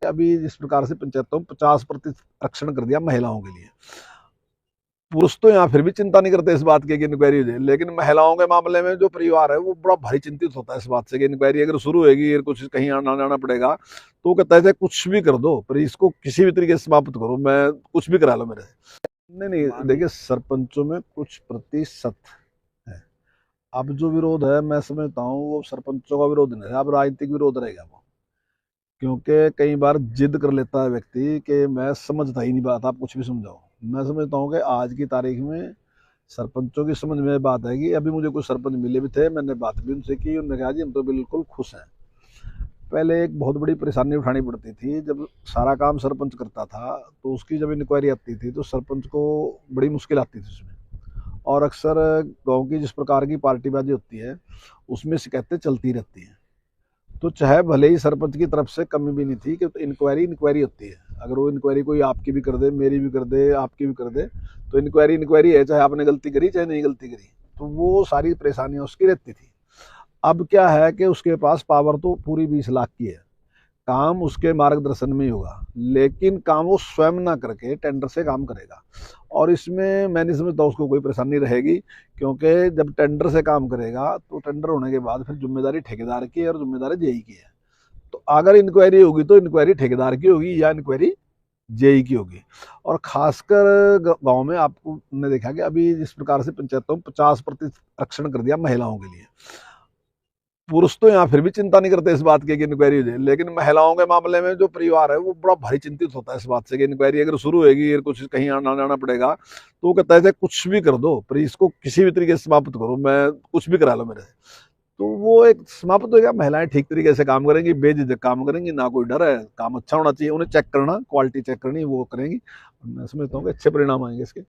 अभी जिस प्रकार से पंचायतों में 50% आरक्षण कर दिया महिलाओं के लिए। पुरुष तो यहाँ फिर भी चिंता नहीं करते इस बात की कि इंक्वायरी हो जाए, लेकिन महिलाओं के मामले में जो परिवार है वो बड़ा भारी चिंतित होता है इस बात से कि इंक्वायरी अगर शुरू होगी, कुछ कहीं आना जाना पड़ेगा, तो वो कहता है कुछ भी कर दो पर इसको किसी भी तरीके से समाप्त करो, मैं कुछ भी करा लो मेरे से। नहीं, देखिए सरपंचों में कुछ प्रतिशत है। अब जो विरोध है मैं समझता हूँ वो सरपंचों का विरोध नहीं है, अब राजनीतिक विरोध रहेगा वो, क्योंकि कई बार जिद कर लेता है व्यक्ति कि मैं समझता ही नहीं बात, आप कुछ भी समझाओ। मैं समझता हूँ कि आज की तारीख में सरपंचों की समझ में बात है कि अभी मुझे कुछ सरपंच मिले भी थे, मैंने बात भी उनसे की, उन्होंने कहा जी हम तो बिल्कुल खुश हैं। पहले एक बहुत बड़ी परेशानी उठानी पड़ती थी, जब सारा काम सरपंच करता था तो उसकी जब इंक्वायरी आती थी तो सरपंच को बड़ी मुश्किल आती थी उसमें, और अक्सर गांव की जिस प्रकार की पार्टीबाजी होती है उसमें शिकायतें चलती रहती हैं। तो चाहे भले ही सरपंच की तरफ से कमी भी नहीं थी कि तो इंक्वायरी होती है, अगर वो इंक्वायरी कोई आपकी भी कर दे, मेरी भी कर दे, आपकी भी कर दे, तो इंक्वायरी है, चाहे आपने गलती करी चाहे नहीं गलती करी, तो वो सारी परेशानियां उसकी रहती थी। अब क्या है कि उसके पास पावर तो पूरी 20 लाख की है, काम उसके मार्गदर्शन में ही होगा, लेकिन काम वो स्वयं ना करके टेंडर से काम करेगा। और इसमें मैं नहीं समझता उसको कोई परेशानी रहेगी, क्योंकि जब टेंडर से काम करेगा तो टेंडर होने के बाद फिर जिम्मेदारी ठेकेदार की है और जिम्मेदारी जेई की है। तो अगर इंक्वायरी होगी तो इंक्वायरी ठेकेदार की होगी या इंक्वायरी जेई की होगी। और खासकर गांव में आपने देखा कि अभी जिस प्रकार से पंचायतों में 50% आरक्षण कर दिया महिलाओं के लिए। पुरुष तो यहाँ फिर भी चिंता नहीं करते इस बात की कि इंक्वायरी हो जाए, लेकिन महिलाओं के मामले में जो परिवार है वो बड़ा भारी चिंतित होता है इस बात से कि इंक्वायरी अगर शुरू होगी, कुछ कहीं आना जाना पड़ेगा, तो वो कहता है कुछ भी कर दो पर इसको किसी भी तरीके से समाप्त करो, मैं कुछ भी करा लो मेरे से। तो वो एक समाप्त हो गया, महिलाएं ठीक तरीके से काम करेंगी, बेझिझक काम करेंगी, ना कोई डर है, काम अच्छा होना चाहिए, उन्हें चेक करना, क्वालिटी चेक करनी, वो करेंगी। मैं समझता हूँ कि अच्छे परिणाम आएंगे इसके।